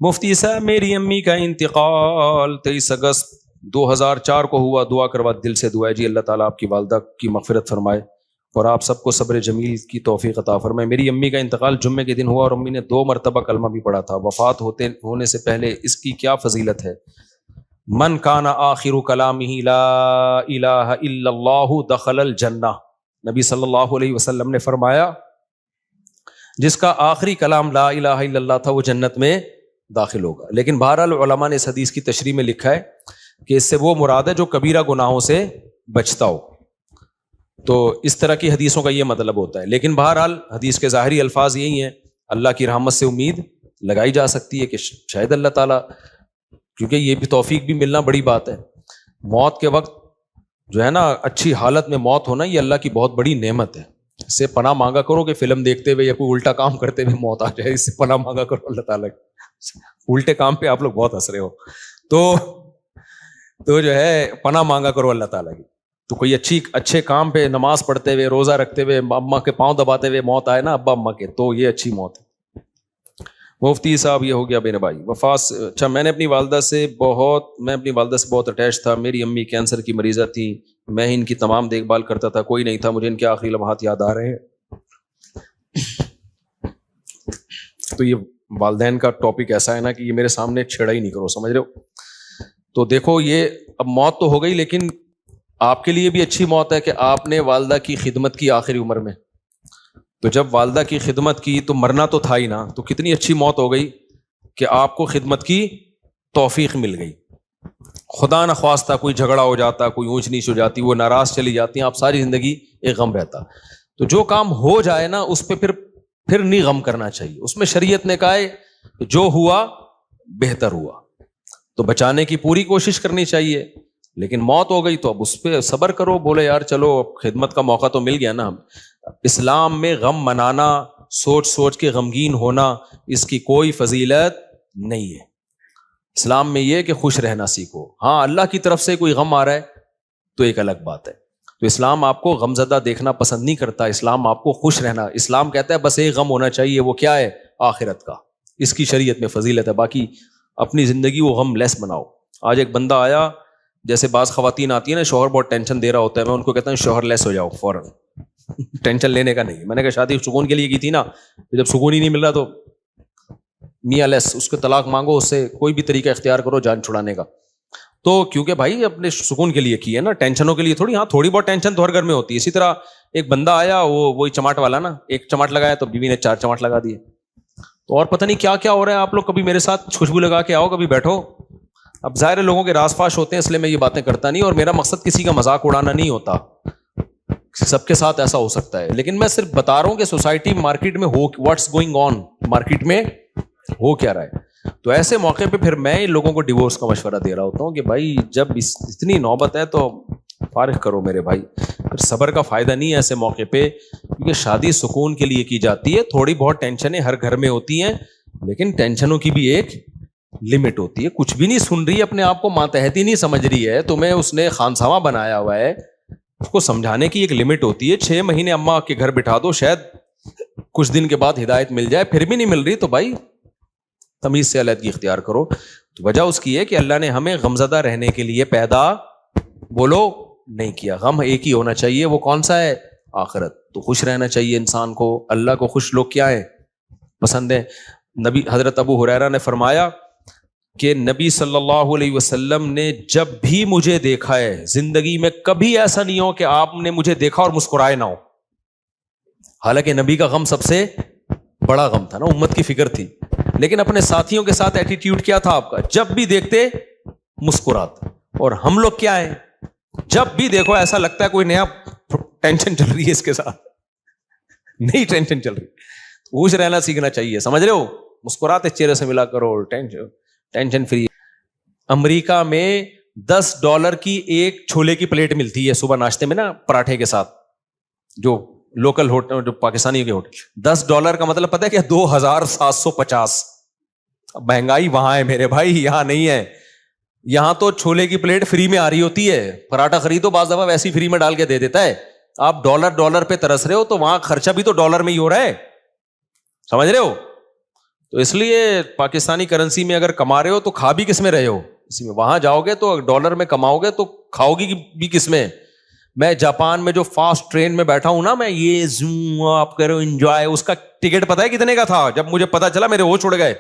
مفتی صاحب میری امی کا انتقال 23 اگست 2004 کو ہوا. دعا کروا دل سے دعا ہے جی اللہ تعالیٰ آپ کی والدہ کی مغفرت فرمائے اور آپ سب کو صبر جمیل کی توفیق عطا فرمائے. میری امی کا انتقال جمعے کے دن ہوا اور امی نے 2 مرتبہ کلمہ بھی پڑھا تھا. وفات ہونے سے پہلے اس کی کیا فضیلت ہے؟ من کان آخر کلامہ لا الہ الا اللہ دخل الجنہ. نبی صلی اللہ علیہ وسلم نے فرمایا جس کا آخری کلام لا الہ الا اللہ تھا وہ جنت میں داخل ہوگا. لیکن بہرحال علماء نے اس حدیث کی تشریح میں لکھا ہے کہ اس سے وہ مراد ہے جو کبیرہ گناہوں سے بچتا ہو. تو اس طرح کی حدیثوں کا یہ مطلب ہوتا ہے. لیکن بہرحال حدیث کے ظاہری الفاظ یہی ہیں, اللہ کی رحمت سے امید لگائی جا سکتی ہے کہ شاید اللہ تعالیٰ, کیونکہ یہ بھی توفیق بھی ملنا بڑی بات ہے. موت کے وقت جو ہے نا اچھی حالت میں موت ہونا یہ اللہ کی بہت بڑی نعمت ہے. اس سے پناہ مانگا کرو کہ فلم دیکھتے ہوئے یا کوئی الٹا کام کرتے ہوئے موت آ جائے. اس سے پناہ مانگا کرو اللہ تعالیٰ. الٹے کام پہ آپ لوگ بہت ہنس رہے ہو, تو جو ہے پناہ مانگا کرو اللہ تعالیٰ کی. تو کوئی اچھے کام پہ نماز پڑھتے ہوئے روزہ رکھتے ہوئے اماں کے پاؤں دباتے ہوئے موت آئے نا ابا اماں کے, تو یہ اچھی موت ہے. مفتی صاحب یہ ہو گیا میرے بھائی وفات. اچھا میں اپنی والدہ سے بہت اٹیچ تھا. میری امی کینسر کی مریضہ تھی, میں ان کی تمام دیکھ بھال کرتا تھا, کوئی نہیں تھا. مجھے ان کے آخری لمحات یاد آ رہے ہیں. تو یہ والدین کا ٹاپک ایسا ہے نا کہ یہ میرے سامنے چھیڑا ہی نہیں کرو, سمجھ رہے ہو. تو دیکھو یہ اب موت تو ہو گئی, لیکن آپ کے لیے بھی اچھی موت ہے کہ آپ نے والدہ کی خدمت کی آخری عمر میں. تو جب والدہ کی خدمت کی تو مرنا تو تھا ہی نا, تو کتنی اچھی موت ہو گئی کہ آپ کو خدمت کی توفیق مل گئی. خدا نخواستہ کوئی جھگڑا ہو جاتا, کوئی اونچ نیچ ہو جاتی, وہ ناراض چلی جاتی ہیں, آپ ساری زندگی ایک غم رہتا. تو جو کام ہو جائے نا اس پہ پھر نہیں غم کرنا چاہیے. اس میں شریعت نے کہا ہے جو ہوا بہتر ہوا, تو بچانے کی پوری کوشش کرنی چاہیے. لیکن موت ہو گئی تو اب اس پہ صبر کرو, بولے یار چلو خدمت کا موقع تو مل گیا نا. اسلام میں غم منانا, سوچ کے غمگین ہونا, اس کی کوئی فضیلت نہیں ہے. اسلام میں یہ کہ خوش رہنا سیکھو. ہاں اللہ کی طرف سے کوئی غم آ رہا ہے تو ایک الگ بات ہے. تو اسلام آپ کو غمزدہ دیکھنا پسند نہیں کرتا, اسلام آپ کو خوش رہنا. اسلام کہتا ہے بس ایک غم ہونا چاہیے, وہ کیا ہے؟ آخرت کا. اس کی شریعت میں فضیلت ہے. باقی اپنی زندگی وہ غم لیس بناؤ. آج ایک بندہ آیا, جیسے بعض خواتین آتی ہیں نا شوہر بہت ٹینشن دے رہا ہوتا ہے, میں ان کو کہتا ہوں شوہر لیس ہو جاؤ فوراً. ٹینشن لینے کا نہیں. میں نے کہا شادی سکون کے لیے کی تھی نا, جب سکون ہی نہیں مل رہا تو میاں لیس, اس کو طلاق مانگو, اس سے کوئی بھی طریقہ اختیار کرو جان چھڑانے کا. تو کیونکہ بھائی اپنے سکون کے لیے کی ہے نا, ٹینشنوں کے لیے تھوڑی. ہاں تھوڑی بہت ٹینشن تو ہر گھر میں ہوتی ہے. اسی طرح ایک بندہ آیا, وہی چماٹ والا نا, ایک چماٹ لگایا تو بیوی نے 4 چماٹ لگا دیے. تو اور پتہ نہیں کیا کیا ہو رہا ہے. آپ لوگ کبھی میرے ساتھ خوشبو لگا کے آؤ, کبھی بیٹھو. اب ظاہر لوگوں کے راز فاش ہوتے ہیں اس لیے میں یہ باتیں کرتا نہیں, اور میرا مقصد کسی کا مذاق اڑانا نہیں ہوتا. سب کے ساتھ ایسا ہو سکتا ہے, لیکن میں صرف بتا رہا ہوں کہ سوسائٹی مارکیٹ میں ہو واٹس گوئنگ آن, مارکیٹ میں ہو کیا رہا ہے. تو ایسے موقع پہ پھر میں ان لوگوں کو ڈیورس کا مشورہ دے رہا ہوتا ہوں کہ بھائی جب اتنی نوبت ہے تو فارغ کرو میرے بھائی. پھر صبر کا فائدہ نہیں ہے ایسے موقع پہ, کیونکہ شادی سکون کے لیے کی جاتی ہے. تھوڑی بہت ٹینشنیں ہر گھر میں ہوتی ہیں, لیکن ٹینشنوں کی بھی ایک لمٹ ہوتی ہے. کچھ بھی نہیں سن رہی, اپنے آپ کو ماتحتی نہیں سمجھ رہی ہے, تمہیں اس نے خانسامہ بنایا ہوا ہے. اس کو سمجھانے کی ایک لمٹ ہوتی ہے. 6 مہینے اماں کے گھر بٹھا دو, شاید کچھ دن کے بعد ہدایت مل جائے, پھر بھی نہیں مل رہی تو بھائی تمیز سے علیحدگی اختیار کرو. تو وجہ اس کی ہے کہ اللہ نے ہمیں غمزدہ رہنے کے لیے پیدا بولو نہیں کیا. غم ایک ہی ہونا چاہیے, وہ کون سا ہے؟ آخرت. تو خوش رہنا چاہیے انسان کو. اللہ کو خوش لوگ کیا ہے؟ پسند ہے. نبی حضرت ابو ہریرہ نے فرمایا کہ نبی صلی اللہ علیہ وسلم نے جب بھی مجھے دیکھا ہے زندگی میں, کبھی ایسا نہیں ہو کہ آپ نے مجھے دیکھا اور مسکرائے نہ ہو. حالانکہ نبی کا غم سب سے بڑا غم تھا نا, امت کی فکر تھی. لیکن اپنے ساتھیوں کے ساتھ ایٹیٹیوڈ کیا تھا آپ کا؟ جب بھی دیکھتے مسکراتے. اور ہم لوگ کیا ہے, جب بھی دیکھو ایسا لگتا ہے کوئی نیا ٹینشن چل رہی ہے اس کے ساتھ, نئی ٹینشن چل رہی. خوش رہنا سیکھنا چاہیے, سمجھ رہے ہو. مسکراتے چہرے سے ملا کرو, ٹینشن فری. امریکہ میں $10 کی ایک چھولے کی پلیٹ ملتی ہے صبح ناشتے میں نا, پراٹھے کے ساتھ. جو لوکل ہوٹل, جو پاکستانی کے ہوٹل, $10 کا مطلب پتہ ہے کیا؟ 2750. مہنگائی وہاں ہے میرے بھائی, یہاں نہیں ہے. یہاں تو چھولے کی پلیٹ فری میں آ رہی ہوتی ہے. پراٹھا خریدو, بعض دفعہ ویسی فری میں ڈال کے دے دیتا ہے. آپ ڈالر پہ ترس رہے ہو, تو وہاں خرچہ بھی تو ڈالر میں ہی ہو رہا ہے, سمجھ رہے ہو. تو اس لیے پاکستانی کرنسی میں اگر کما رہے ہو تو کھا بھی کس میں رہے ہو اسی میں. وہاں جاؤ گے تو ڈالر میں کماؤ گے تو کھاؤ گی بھی کس میں. میں جاپان میں جو فاسٹ ٹرین میں بیٹھا ہوں نا, میں یہ زوم آپ کرو انجوائے, اس کا ٹکٹ پتا ہے کتنے کا تھا؟ جب مجھے پتا چلا میرے ہوش اڑ گئے.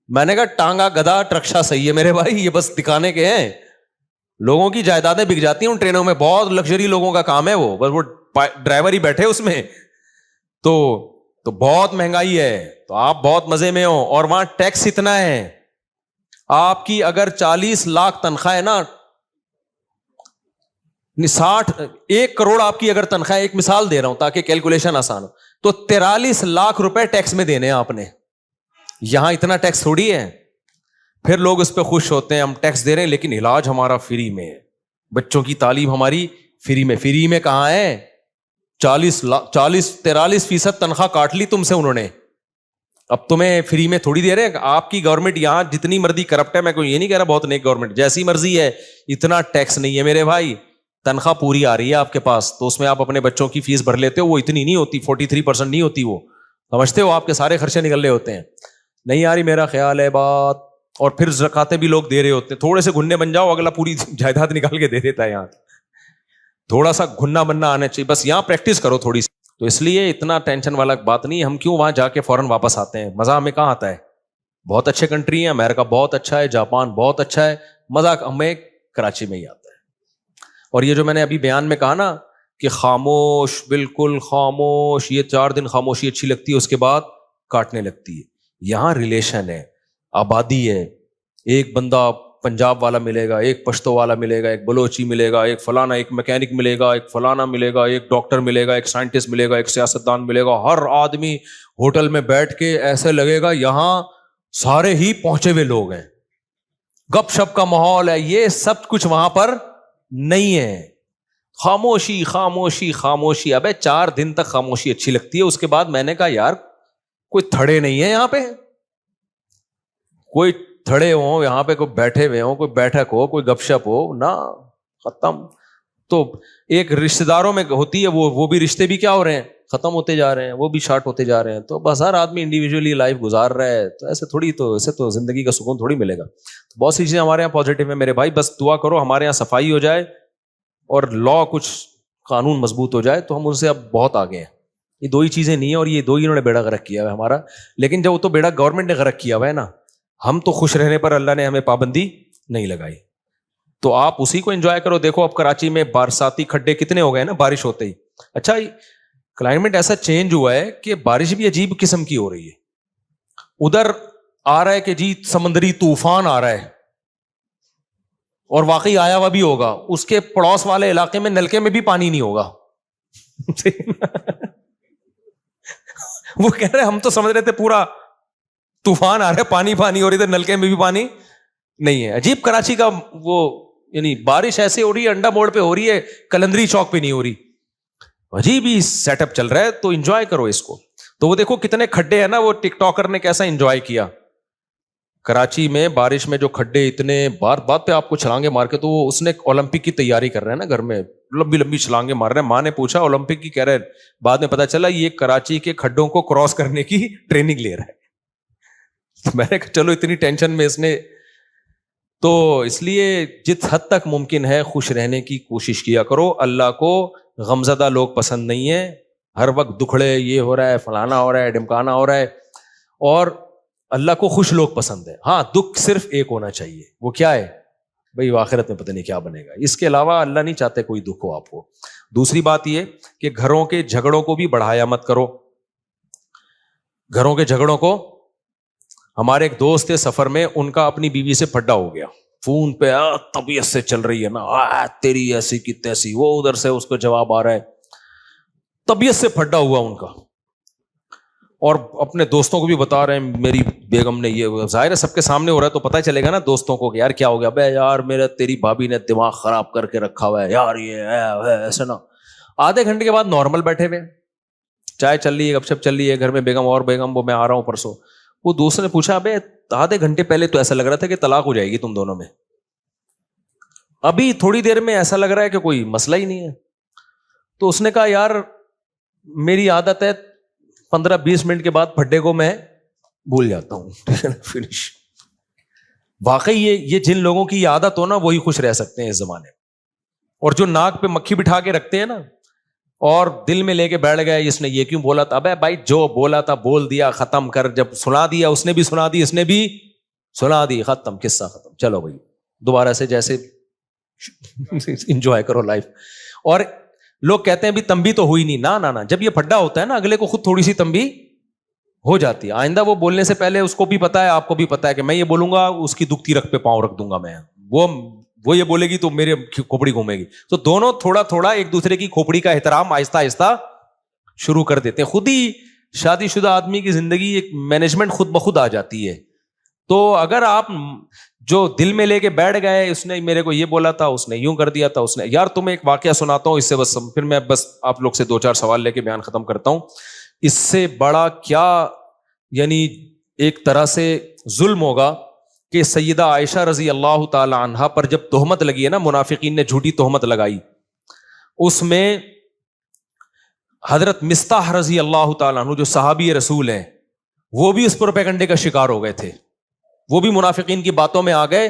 میں نے کہا ٹانگا گدھا رکشا صحیح ہے میرے بھائی, یہ بس دکھانے کے ہیں. لوگوں کی جائیدادیں بک جاتی ہیں ان ٹرینوں میں, بہت لگژری لوگوں کا کام ہے وہ, بس وہ ڈرائیور ہی بیٹھے اس میں. تو بہت مہنگائی ہے, تو آپ بہت مزے میں ہو. اور وہاں ٹیکس اتنا ہے, آپ کی اگر 40 لاکھ تنخواہ ہے نا, 1 کروڑ آپ کی اگر تنخواہ, ایک مثال دے رہا ہوں تاکہ کیلکولیشن آسان ہو, تو 43 لاکھ روپے ٹیکس میں دینے ہیں آپ نے. یہاں اتنا ٹیکس تھوڑی ہے. پھر لوگ اس پہ خوش ہوتے ہیں, ہم ٹیکس دے رہے ہیں لیکن علاج ہمارا فری میں ہے, بچوں کی تعلیم ہماری فری میں. فری میں کہاں ہے؟ 43% تنخواہ کاٹ لی تم سے انہوں نے, اب تمہیں فری میں تھوڑی دے رہے ہیں. آپ کی گورنمنٹ یہاں جتنی مرضی کرپٹ ہے, میں کوئی یہ نہیں کہہ رہا بہت نیک گورنمنٹ, جیسی مرضی ہے, اتنا ٹیکس نہیں ہے میرے بھائی. تنخواہ پوری آ رہی ہے آپ کے پاس, تو اس میں آپ اپنے بچوں کی فیس بھر لیتے ہو, وہ اتنی نہیں ہوتی, 43% نہیں ہوتی, وہ سمجھتے ہو آپ کے سارے خرچے نکل رہے ہوتے ہیں. نہیں آ رہی میرا خیال ہے بات. اور پھر زکاتیں بھی لوگ دے رہے ہوتے ہیں, تھوڑے سے گھننے بن جاؤ, اگلا پوری جائیداد نکال کے دے دیتا ہے. یہاں تھوڑا سا گھننا بننا آنا چاہیے, بس یہاں پریکٹس کرو تھوڑی سی. تو اس لیے اتنا ٹینشن والا بات نہیں. ہم کیوں وہاں جا کے فوراً واپس آتے ہیں؟ مزہ ہمیں کہاں آتا ہے؟ بہت اچھے کنٹری ہیں, امریکہ بہت اچھا ہے, جاپان بہت اچھا ہے, مزہ ہمیں کراچی میں ہی آتا ہے. اور یہ جو میں نے ابھی بیان میں کہا نا کہ خاموش, بالکل خاموش, یہ 4 دن خاموشی اچھی لگتی ہے, اس کے بعد کاٹنے لگتی ہے. یہاں ریلیشن ہے, آبادی ہے, ایک بندہ پنجاب والا ملے گا, ایک پشتو والا ملے گا, ایک بلوچی ملے گا, ایک فلانا, ایک میکینک ملے گا, ایک فلانا ملے گا, ایک ڈاکٹر ملے گا, ایک سائنٹسٹ ملے گا, ایک سیاستدان ملے گا. ہر آدمی ہوٹل میں بیٹھ کے ایسے لگے گا یہاں سارے ہی پہنچے ہوئے لوگ ہیں, گپ شپ کا ماحول ہے. یہ سب کچھ وہاں پر نہیں ہے. خاموشی خاموشی خاموشی. ابے 4 دن تک خاموشی اچھی لگتی ہے, اس کے بعد میں نے کہا یار کوئی تھڑے نہیں ہے یہاں پہ, کوئی تھڑے ہوں یہاں پہ, کوئی بیٹھے ہوئے ہوں, کوئی بیٹھک ہو, کوئی گپ شپ ہو نا, ختم. تو ایک رشتے داروں میں ہوتی ہے وہ بھی رشتے بھی کیا ہو رہے ہیں, ختم ہوتے جا رہے ہیں, وہ بھی شارٹ ہوتے جا رہے ہیں. تو بس ہر آدمی انڈیویجولی لائف گزار رہا ہے, تو ایسے تھوڑی, تو ایسے تو زندگی کا سکون تھوڑی ملے گا. بہت سی چیزیں ہمارے یہاں پازیٹیو ہیں میرے بھائی, بس دعا کرو ہمارے یہاں صفائی ہو جائے اور لا کچھ قانون مضبوط ہو جائے, تو ہم ان سے اب بہت آگے ہیں. یہ 2 ہی چیزیں نہیں ہیں, اور یہ 2 ہی انہوں نے بیڑا غرق کیا ہے ہمارا. لیکن جب وہ تو بیڑا گورنمنٹ نے غرق کیا ہوا ہے نا, ہم تو خوش رہنے پر اللہ نے ہمیں پابندی نہیں لگائی. تو آپ اسی کو انجوائے کرو. دیکھو اب کراچی میں برساتی کھڈے کتنے ہو گئے نا بارش ہوتے ہی. اچھا کلائمیٹ ایسا چینج ہوا ہے کہ بارش بھی عجیب قسم کی ہو رہی ہے. ادھر آ رہا ہے کہ جی سمندری طوفان آ رہا ہے, اور واقعی آیا ہوا بھی ہوگا. اس کے پڑوس والے علاقے میں نلکے میں بھی پانی نہیں ہوگا. وہ کہہ رہے ہم تو سمجھ رہے تھے پورا طوفان آ رہا ہے, پانی پانی ہو رہی, ادھر نلکے میں بھی پانی نہیں ہے. عجیب کراچی کا وہ, یعنی بارش ایسے ہو رہی ہے, انڈا موڑ پہ ہو رہی ہے, کلندری چوک پہ نہیں ہو رہی. عجیب ہی سیٹ اپ چل رہا ہے. تو انجوائے کرو اس کو. تو وہ دیکھو کتنے کھڈے ہیں نا, وہ ٹک ٹاکر نے کیسا انجوائے کیا کراچی میں بارش میں. جو کھڈے اتنے بات پہ آپ کو چھلانگے مار کے, تو وہ اس نے اولمپک کی تیاری کر رہے ہیں نا گھر میں, لمبی لمبی چھلانگے مار رہے ہیں. ماں نے پوچھا اولمپک کی, کہہ رہے بعد میں پتا چلا یہ کراچی کے کھڈوں کو کراس کرنے کی ٹریننگ لے رہا ہے. میں نے کہا چلو اتنی ٹینشن میں اس نے. تو اس لیے جس حد تک ممکن ہے خوش رہنے کی کوشش کیا کرو. اللہ کو غمزدہ لوگ پسند نہیں ہے, ہر وقت دکھڑے, یہ ہو رہا ہے, فلانا ہو رہا ہے, ڈمکانا ہو رہا ہے. اور اللہ کو خوش لوگ پسند ہے. ہاں دکھ صرف ایک ہونا چاہیے, وہ کیا ہے بھئی, آخرت میں پتہ نہیں کیا بنے گا. اس کے علاوہ اللہ نہیں چاہتے کوئی دکھ ہو آپ کو. دوسری بات یہ کہ گھروں کے جھگڑوں کو بھی بڑھایا مت کرو. گھروں کے جھگڑوں کو, ہمارے ایک دوست تھے سفر میں, ان کا اپنی بیوی سے پھڈا ہو گیا فون پہ, طبیعت سے چل رہی ہے نا, تیری ایسی کی تیسی. وہ ادھر سے اس کو جواب آ رہا ہے, طبیعت سے پھڈا ہوا ان کا. اور اپنے دوستوں کو بھی بتا رہے ہیں میری بیگم نے یہ. ظاہر ہے سب کے سامنے ہو رہا ہے تو پتہ چلے گا نا دوستوں کو کہ یار کیا ہو گیا. بے یار میرا تیری بھابھی نے دماغ خراب کر کے رکھا ہوا ہے یار, یہ ہے ایسا نا. آدھے گھنٹے کے بعد نارمل بیٹھے ہوئے, چائے چل رہی ہے, گپ شپ چل رہی ہے گھر میں, بیگم اور بیگم وہ میں آ رہا ہوں پرسوں. وہ دوست نے پوچھا ابے آدھے گھنٹے پہلے تو ایسا لگ رہا تھا کہ طلاق ہو جائے گی تم دونوں میں, ابھی تھوڑی دیر میں ایسا لگ رہا ہے کہ کوئی مسئلہ ہی نہیں ہے. تو اس نے کہا یار میری عادت ہے 15-20 منٹ کے بعد پھڈے کو میں بھول جاتا ہوں, ٹھیک ہے نا, فنش. واقعی یہ جن لوگوں کی عادت ہو نا وہی خوش رہ سکتے ہیں اس زمانے میں. اور جو ناک پہ مکھی بٹھا کے رکھتے ہیں نا اور دل میں لے کے بیٹھ گئے اس نے یہ کیوں بولا تھا, ابے بھائی جو بولا تھا بول دیا, ختم کر, جب سنا دیا اس نے بھی سنا دی, اس نے بھی سنا دی, ختم, قصہ ختم, چلو بھائی دوبارہ سے جیسے انجوائے کرو لائف. اور لوگ کہتے ہیں بھی تنبیہ تو ہوئی نہیں, نہ جب یہ پھڈا ہوتا ہے نا اگلے کو خود تھوڑی سی تنبیہ ہو جاتی ہے. آئندہ وہ بولنے سے پہلے اس کو بھی پتا ہے, آپ کو بھی پتا ہے کہ میں یہ بولوں گا اس کی دکھتی رکھ پہ پاؤں رکھ دوں گا میں, وہ یہ بولے گی تو میرے کھوپڑی گھومے گی. تو دونوں تھوڑا تھوڑا ایک دوسرے کی کھوپڑی کا احترام آہستہ آہستہ شروع کر دیتے ہیں. خود ہی شادی شدہ آدمی کی زندگی ایک مینجمنٹ خود بخود آ جاتی ہے. تو اگر آپ جو دل میں لے کے بیٹھ گئے, اس نے میرے کو یہ بولا تھا, اس نے یوں کر دیا تھا, اس نے, یار تمہیں ایک واقعہ سناتا ہوں اس سے بس, پھر میں بس آپ لوگ سے 2-4 سوال لے کے بیان ختم کرتا ہوں. اس سے بڑا کیا یعنی ایک طرح سے ظلم ہوگا کہ سیدہ عائشہ رضی اللہ تعالی عنہا پر جب تہمت لگی ہے نا, منافقین نے جھوٹی تہمت لگائی, اس میں حضرت مصطح رضی اللہ تعالیٰ عنہ جو صحابی رسول ہیں وہ بھی اس پروپیگنڈے کا شکار ہو گئے تھے. وہ بھی منافقین کی باتوں میں آ گئے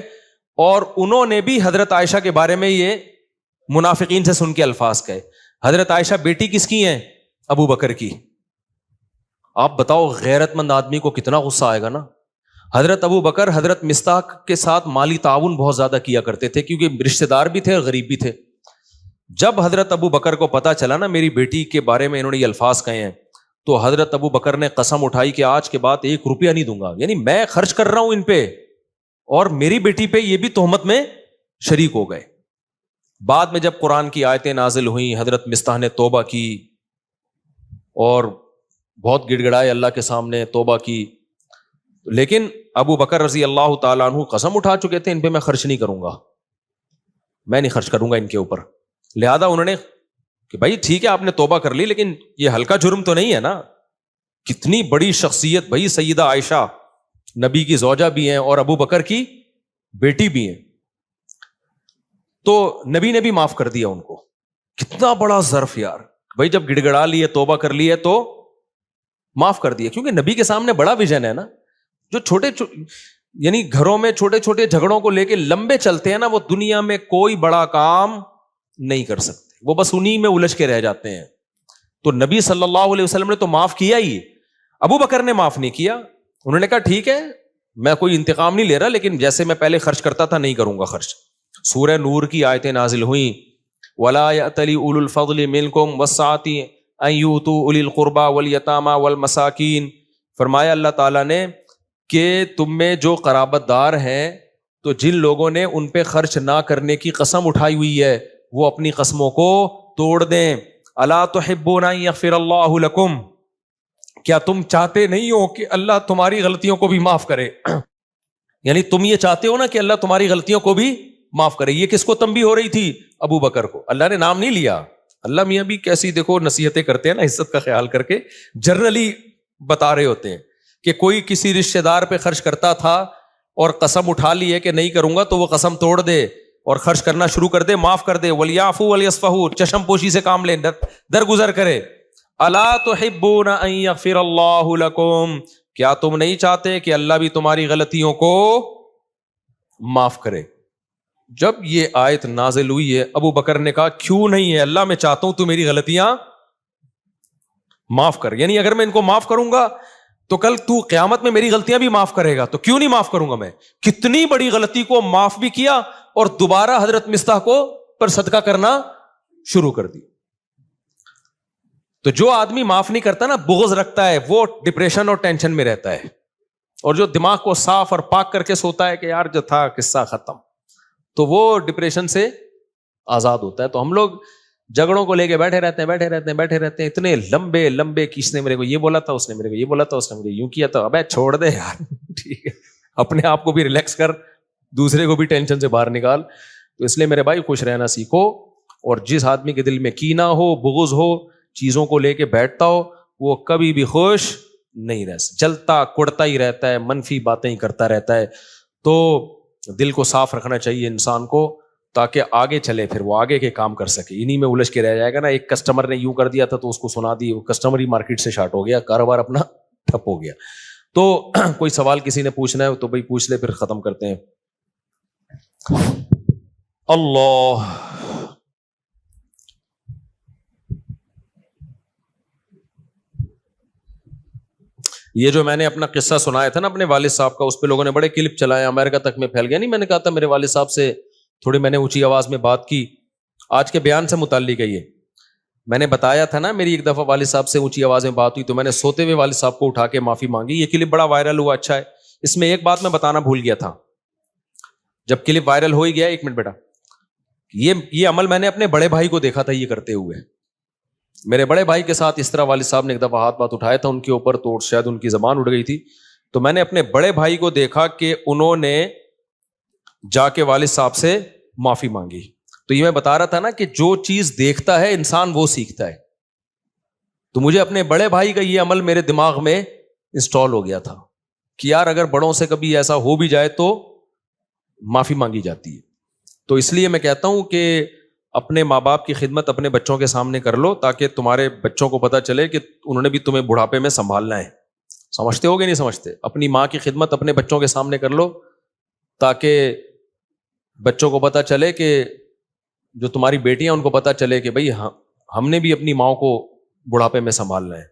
اور انہوں نے بھی حضرت عائشہ کے بارے میں یہ منافقین سے سن کے الفاظ کہے. حضرت عائشہ بیٹی کس کی ہیں؟ ابو بکر کی. آپ بتاؤ غیرت مند آدمی کو کتنا غصہ آئے گا نا. حضرت ابو بکر حضرت مصطح کے ساتھ مالی تعاون بہت زیادہ کیا کرتے تھے کیونکہ رشتہ دار بھی تھے اور غریب بھی تھے. جب حضرت ابو بکر کو پتا چلا نا میری بیٹی کے بارے میں انہوں نے یہ الفاظ کہے ہیں, تو حضرت ابو بکر نے قسم اٹھائی کہ آج کے بعد 1 روپیہ نہیں دوں گا. یعنی میں خرچ کر رہا ہوں ان پہ اور میری بیٹی پہ یہ بھی تہمت میں شریک ہو گئے. بعد میں جب قرآن کی آیتیں نازل ہوئیں, حضرت مصطح نے توبہ کی اور بہت گڑ گڑائے اللہ کے سامنے, توبہ کی. لیکن ابو بکر رضی اللہ تعالیٰ عنہ قسم اٹھا چکے تھے ان پہ میں خرچ نہیں کروں گا, میں نہیں خرچ کروں گا ان کے اوپر. لہذا انہوں نے کہ بھائی ٹھیک ہے آپ نے توبہ کر لی لیکن یہ ہلکا جرم تو نہیں ہے نا. کتنی بڑی شخصیت بھائی, سیدہ عائشہ نبی کی زوجہ بھی ہیں اور ابو بکر کی بیٹی بھی ہیں. تو نبی نے بھی معاف کر دیا ان کو. کتنا بڑا ظرف یار بھائی, جب گڑ گڑا لیے توبہ کر لیے تو معاف کر دیا, کیونکہ نبی کے سامنے بڑا ویژن ہے نا. جو چھوٹے یعنی گھروں میں چھوٹے چھوٹے جھگڑوں کو لے کے لمبے چلتے ہیں نا, وہ دنیا میں کوئی بڑا کام نہیں کر سکتے, وہ بس انہی میں الجھ کے رہ جاتے ہیں. تو نبی صلی اللہ علیہ وسلم نے تو معاف کیا ہی, ابو بکر نے معاف نہیں کیا. انہوں نے کہا ٹھیک ہے میں کوئی انتقام نہیں لے رہا, لیکن جیسے میں پہلے خرچ کرتا تھا نہیں کروں گا خرچ. سورہ نور کی آیتیں نازل ہوئیں, وَلَا يَأْتَلِ أُولُو الْفَضْلِ مِنْكُمْ وَالسَّعَةِ أَنْ يُؤْتُوا أُولِي الْقُرْبَى وَالْيَتَامَى وَالْمَسَاكِينَ. فرمایا اللہ تعالیٰ نے کہ تم میں جو قرابت دار ہیں تو جن لوگوں نے ان پہ خرچ نہ کرنے کی قسم اٹھائی ہوئی ہے وہ اپنی قسموں کو توڑ دیں. الا تحبون ان یغفر اللہ لکم, کیا تم چاہتے نہیں ہو کہ اللہ تمہاری غلطیوں کو بھی معاف کرے؟ یعنی تم یہ چاہتے ہو نا کہ اللہ تمہاری غلطیوں کو بھی معاف کرے. یہ کس کو تنبیہ ہو رہی تھی؟ ابو بکر کو. اللہ نے نام نہیں لیا. اللہ میاں بھی کیسی دیکھو نصیحتیں کرتے ہیں نا, عزت کا خیال کر کے جنرلی بتا رہے ہوتے ہیں کہ کوئی کسی رشتہ دار پہ خرچ کرتا تھا اور قسم اٹھا لی ہے کہ نہیں کروں گا, تو وہ قسم توڑ دے اور خرچ کرنا شروع کر دے, معاف کر دے. وَلْيَعْفُوا وَلْيَصْفَحُوا, چشم پوشی سے کام لیں, درگزر کرے. الا تحبون ان یغفر اللہ لکم, کیا تم نہیں چاہتے کہ اللہ بھی تمہاری غلطیوں کو معاف کرے؟ جب یہ آیت نازل ہوئی ہے ابو بکر نے کہا کیوں نہیں ہے اللہ, میں چاہتا ہوں تو میری غلطیاں معاف کر. یعنی اگر میں ان کو معاف کروں گا تو کل تو قیامت میں میری غلطیاں بھی معاف کرے گا, تو کیوں نہیں معاف کروں گا میں. کتنی بڑی غلطی کو معاف بھی کیا اور دوبارہ حضرت مصطح کو پر صدقہ کرنا شروع کر دی. تو جو آدمی معاف نہیں کرتا نا, بغض رکھتا ہے, وہ ڈپریشن اور ٹینشن میں رہتا ہے. اور جو دماغ کو صاف اور پاک کر کے سوتا ہے کہ یار جو تھا قصہ ختم, تو وہ ڈپریشن سے آزاد ہوتا ہے. تو ہم لوگ جھگڑوں کو لے کے بیٹھے رہتے ہیں اتنے لمبے لمبے کہ اس نے میرے کو یہ بولا تھا, اس نے میرے کو یہ بولا تھا, اس نے مجھے یوں کیا تھا. ابے چھوڑ دے یار, ٹھیک ہے اپنے آپ کو بھی ریلیکس کر, دوسرے کو بھی ٹینشن سے باہر نکال. تو اس لیے میرے بھائی خوش رہنا سیکھو, اور جس آدمی کے دل میں کینہ ہو, بغض ہو, چیزوں کو لے کے بیٹھتا ہو, وہ کبھی بھی خوش نہیں رہ سکتا, جلتا کڑتا ہی رہتا ہے, منفی باتیں ہی کرتا رہتا ہے. تو دل کو صاف رکھنا چاہیے انسان کو تاکہ آگے چلے, پھر وہ آگے کے کام کر سکے. انہی میں الجھ کے رہ جائے گا نا. ایک کسٹمر نے یوں کر دیا تھا تو اس کو سنا دی, وہ کسٹمر ہی مارکیٹ سے شارٹ ہو گیا, کاروبار اپنا ٹھپ ہو گیا. تو کوئی سوال کسی نے پوچھنا ہے تو بھائی پوچھ لے, پھر ختم کرتے ہیں. اللہ, یہ جو میں نے اپنا قصہ سنایا تھا نا اپنے والد صاحب کا, اس پہ لوگوں نے بڑے کلپ چلائے, امریکہ تک میں پھیل گیا. نہیں, میں نے کہا تھا میرے والد صاحب سے تھوڑی میں نے اونچی آواز میں بات کی, آج کے بیان سے متعلق ہے یہ. میں نے بتایا تھا نا میری ایک دفعہ والد صاحب سے اونچی آواز میں بات ہوئی, تو میں نے سوتے ہوئے والد صاحب کو اٹھا کے معافی مانگی. یہ کلپ بڑا وائرل ہوا, اچھا ہے. اس میں ایک بات میں بتانا بھول گیا تھا, جب کلپ وائرل ہو ہی گیا, ایک منٹ بیٹا, یہ عمل میں نے اپنے بڑے بھائی کو دیکھا تھا یہ کرتے ہوئے. میرے بڑے بھائی کے ساتھ اس طرح والد صاحب نے ایک دفعہ ہاتھ اٹھایا تھا ان کے اوپر, تو شاید ان کی زبان اڑ گئی تھی. تو میں نے اپنے بڑے بھائی کو دیکھا کہ انہوں نے جا کے والد صاحب سے معافی مانگی. تو یہ میں بتا رہا تھا نا کہ جو چیز دیکھتا ہے انسان وہ سیکھتا ہے. تو مجھے اپنے بڑے بھائی کا یہ عمل میرے دماغ میں انسٹال ہو گیا تھا کہ یار اگر بڑوں سے کبھی ایسا ہو بھی جائے تو معافی مانگی جاتی ہے. تو اس لیے میں کہتا ہوں کہ اپنے ماں باپ کی خدمت اپنے بچوں کے سامنے کر لو, تاکہ تمہارے بچوں کو پتا چلے کہ انہوں نے بھی تمہیں بڑھاپے میں سنبھالنا ہے. سمجھتے ہو گے نہیں سمجھتے؟ اپنی ماں کی خدمت اپنے بچوں کے سامنے کر لو, تاکہ بچوں کو پتا چلے کہ جو تمہاری بیٹیاں ان کو پتا چلے کہ بھائی ہم نے بھی اپنی ماں کو بڑھاپے میں سنبھالنا ہے.